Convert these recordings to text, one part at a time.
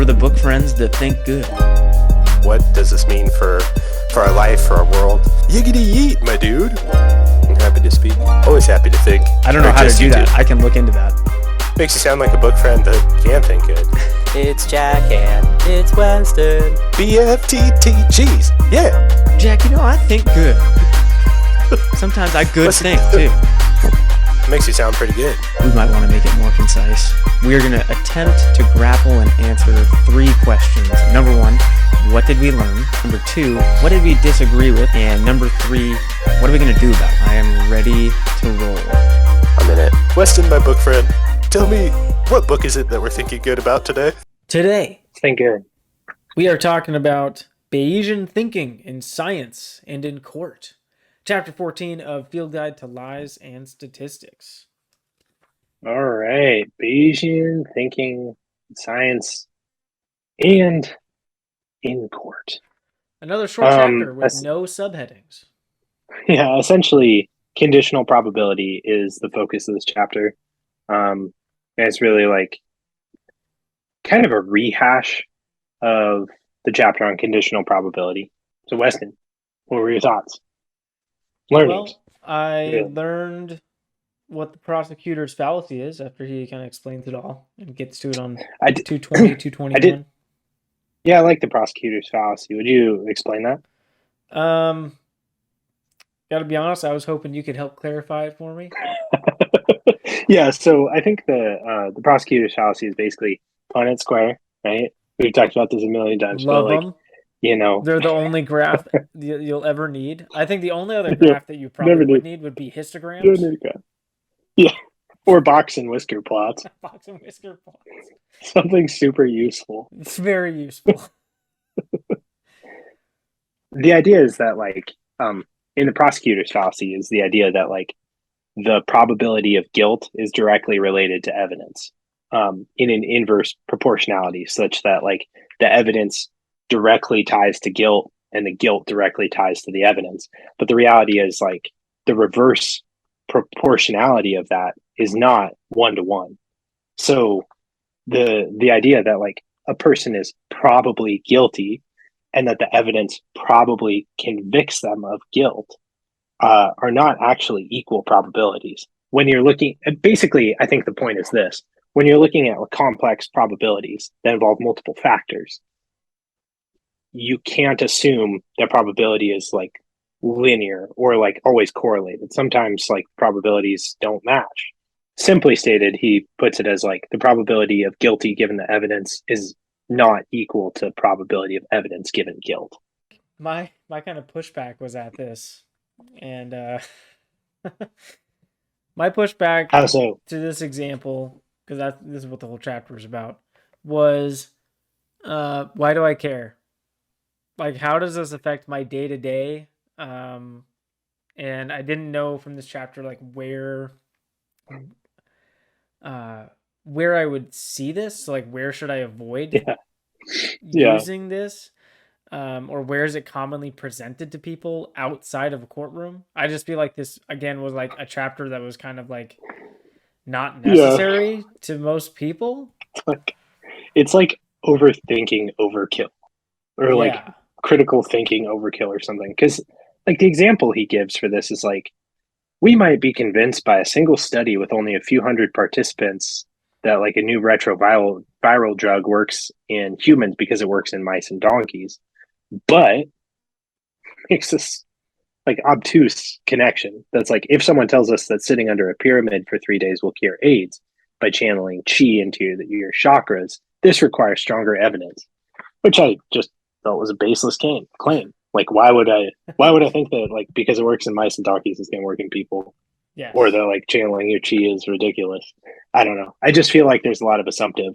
We're the book friends that think good. What does this mean for our life, for our world? Yiggity yeet, my dude. I'm happy to speak. Always happy to think. I don't know how to do that. I can look into that. Makes you sound like a book friend that can think good. It's Jack and it's Weston. BFTTGs. Yeah. Jack, I think good. Sometimes I good think, too. Makes you sound pretty good. We might want to make it more concise. We are going to attempt to grapple and answer 3 questions. Number 1, what did we learn? Number 2, what did we disagree with? And number 3, what are we going to do about it? I am ready to roll. I'm in it. Weston, my book friend, tell me, what book is it that we're thinking good about today? Today, Think good. we are talking about Bayesian thinking in science and in court. Chapter 14 of Field Guide to Lies and Statistics. All right. Bayesian thinking, science, and in court. Another short chapter with no subheadings. Yeah, essentially, conditional probability is the focus of this chapter. And it's really like kind of a rehash of the chapter on conditional probability. So, Weston, what were your thoughts? Learnings. Well, I learned what the prosecutor's fallacy is after he kind of explains it all and gets to it on 220, 221. Yeah, I like the prosecutor's fallacy. Would you explain that? Gotta be honest, I was hoping you could help clarify it for me. Yeah, so I think the prosecutor's fallacy is basically Punnett square, right? We've talked about this a million times. Love but them. They're the only graph you'll ever need. I think the only other graph that you probably would need would be histograms. Yeah, or box and whisker plots. Box and whisker plots. Something super useful. It's very useful. The idea is that, in the prosecutor's fallacy is the idea that, the probability of guilt is directly related to evidence in an inverse proportionality, such that, the evidence directly ties to guilt and the guilt directly ties to the evidence. But the reality is, the reverse proportionality of that is not 1-to-1. So the idea that a person is probably guilty and that the evidence probably convicts them of guilt are not actually equal probabilities. When you're looking, basically, I think the point is this: when you're looking at complex probabilities that involve multiple factors, you can't assume that probability is linear or always correlated. Sometimes probabilities don't match. Simply stated, he puts it as the probability of guilty given the evidence is not equal to probability of evidence given guilt. My kind of pushback was at this, and my pushback to this example, because this is what the whole chapter is about, was why do I care? How does this affect my day-to-day? And I didn't know from this chapter where I would see this. So where should I avoid using this? Or where is it commonly presented to people outside of a courtroom? I just feel like this again was a chapter that was kind of not necessary to most people. It's like overthinking overkill, or critical thinking overkill or something. Because the example he gives for this is we might be convinced by a single study with only a few hundred participants that a new retroviral drug works in humans because it works in mice and donkeys, but makes this obtuse connection. That's if someone tells us that sitting under a pyramid for 3 days will cure AIDS by channeling chi into your chakras, this requires stronger evidence, which I just thought was a baseless claim. Why would I think that because it works in mice and donkeys, it's going to work in people? Yeah. Or that channeling your chi is ridiculous. I don't know. I just feel there's a lot of assumptive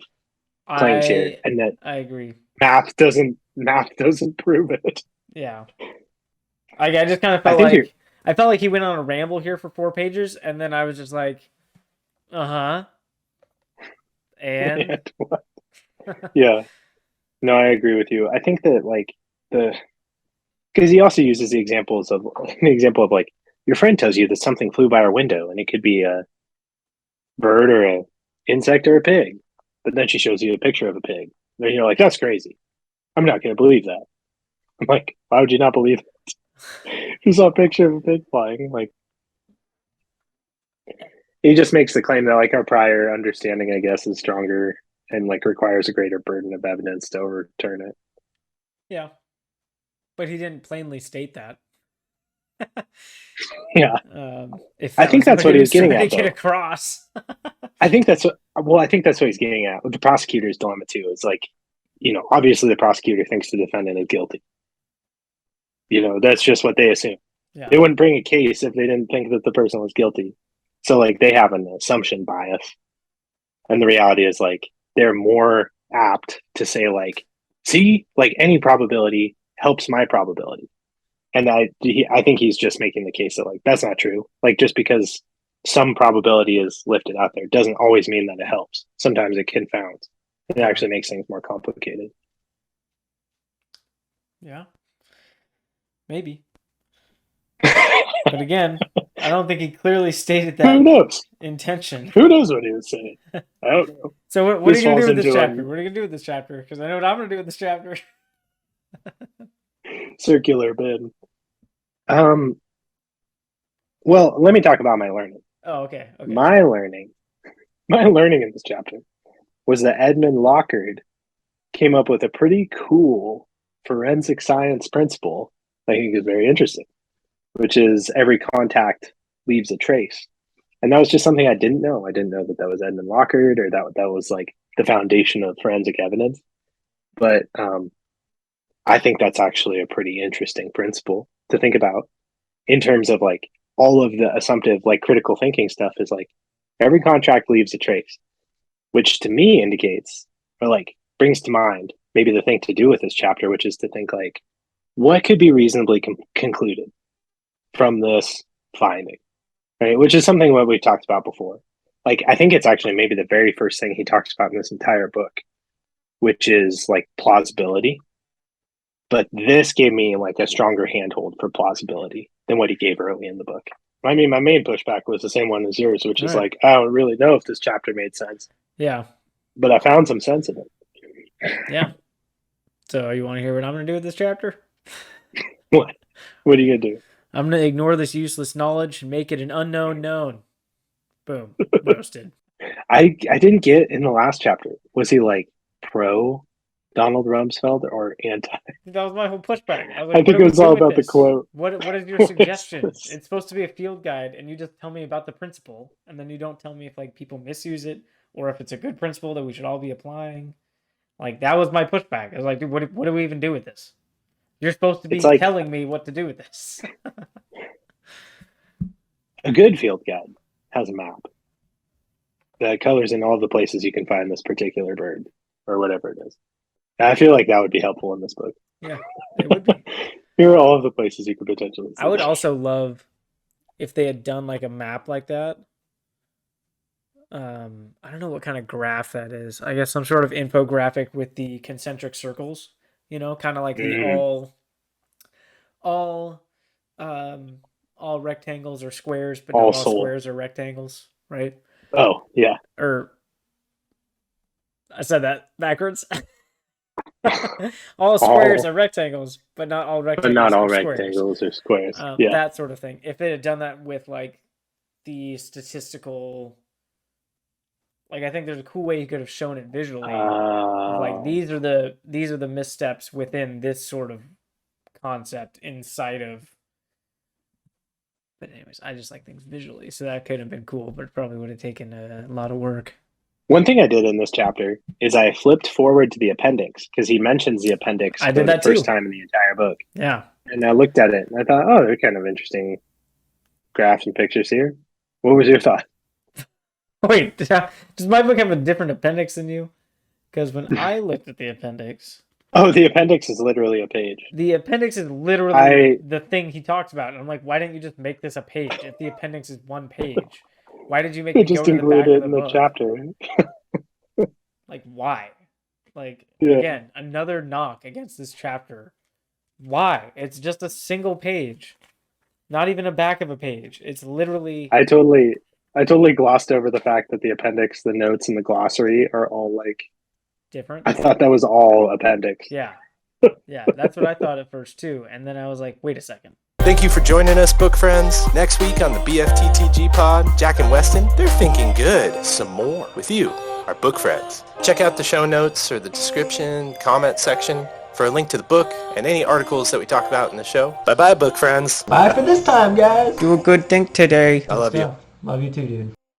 claims here, and that I agree. Math doesn't prove it. Yeah. I just kind of felt I felt like he went on a ramble here for 4 pages, and then I was just and yeah. No, I agree with you. I think that because he also uses the example of your friend tells you that something flew by our window, and it could be a bird or a insect or a pig, but then she shows you a picture of a pig. Then you're like, that's crazy. I'm not going to believe that. I'm like, why would you not believe it? You saw a picture of a pig flying. Like, he just makes the claim that like our prior understanding, I guess, is stronger and like requires a greater burden of evidence to overturn it. Yeah, but he didn't plainly state that. Yeah, If I that think was that's what what he he was was getting trying to at, get though. across. I think that's what. Well, I think that's what he's getting at with the prosecutor's dilemma too. It's like, obviously the prosecutor thinks the defendant is guilty. That's just what they assume. Yeah. They wouldn't bring a case if they didn't think that the person was guilty. So like they have an assumption bias. And the reality is like they're more apt to say like, see, like any probability helps my probability. And I think he's just making the case that like that's not true. Like just because some probability is lifted out there doesn't always mean that it helps. Sometimes it confounds. It Yeah. actually makes things more complicated. Yeah. Maybe. But again, I don't think he clearly stated that Who knows? intention. Who knows what he was saying? I don't know. So what are you going to do with this chapter? What are you going to do with this chapter? Because I know what I'm going to do with this chapter. Circular bin. Well, let me talk about my learning. Oh, okay. My learning in this chapter was that Edmund Lockhart came up with a pretty cool forensic science principle I think is very interesting, which is every contact leaves a trace. And that was just something I didn't know. I didn't know that was Edmund Lockhart or that was like the foundation of forensic evidence. But I think that's actually a pretty interesting principle to think about in terms of like all of the assumptive, like critical thinking stuff is like every contract leaves a trace, which to me indicates or like brings to mind maybe the thing to do with this chapter, which is to think like what could be reasonably concluded from this finding, right? Which is something what we've talked about before. Like, I think it's actually maybe the very first thing he talks about in this entire book, which is like plausibility. But this gave me like a stronger handhold for plausibility than what he gave early in the book. I mean, my main pushback was the same one as yours, which is like, I don't really know if this chapter made sense. Yeah. But I found some sense in it. Yeah. So you want to hear what I'm going to do with this chapter? What? What are you going to do? I'm going to ignore this useless knowledge and make it an unknown known. Boom. Roasted. I didn't get in the last chapter. Was he like pro Donald Rumsfeld or anti? That was my whole pushback. I was like, I think it was all about the quote. What is your suggestion? It's supposed to be a field guide, and you just tell me about the principle, and then you don't tell me if like people misuse it or if it's a good principle that we should all be applying. Like that was my pushback. I was like, dude, what do we even do with this? You're supposed to be like, telling me what to do with this. A good field guide has a map that colors in all the places you can find this particular bird or whatever it is. And I feel like that would be helpful in this book. Yeah, it would be. Here are all of the places you could potentially see. I would also love if they had done like a map like that. I don't know what kind of graph that is. I guess some sort of infographic with the concentric circles, kind of like the all rectangles or squares, but not all squares are rectangles, right? Oh, yeah. Or I said that backwards. All squares are rectangles, but not all rectangles. But not all rectangles are squares. Yeah. That sort of thing. If they had done that with like the statistical, like I think there's a cool way you could have shown it visually. Like these are the missteps within this sort of concept inside of. But anyways, I just like things visually, so that could have been cool, but it probably would have taken a lot of work. One thing I did in this chapter is I flipped forward to the appendix because he mentions the appendix for the first time in the entire book. Yeah. And I looked at it and I thought, oh, they're kind of interesting graphs and pictures here. What was your thought? Wait, does my book have a different appendix than you? Because when I looked at the appendix... Oh, the appendix is literally a page. The appendix is literally the thing he talks about. And I'm like, why didn't you just make this a page if the appendix is one page? Why did you make it just go to the back include it of the in the book? chapter? Like, why? Like, again, another knock against this chapter. Why? It's just a single page. Not even a back of a page. It's literally... I totally glossed over the fact that the appendix, the notes, and the glossary are all like different. I thought that was all appendix. Yeah. Yeah, that's what I thought at first too. And then I was like, wait a second. Thank you for joining us, book friends. Next week on the BFTTG pod, Jack and Weston, they're thinking good some more with you, our book friends. Check out the show notes or the description, comment section for a link to the book and any articles that we talk about in the show. Bye-bye, book friends. Bye for this time, guys. Do a good thing today. I love you. Love you too, dude.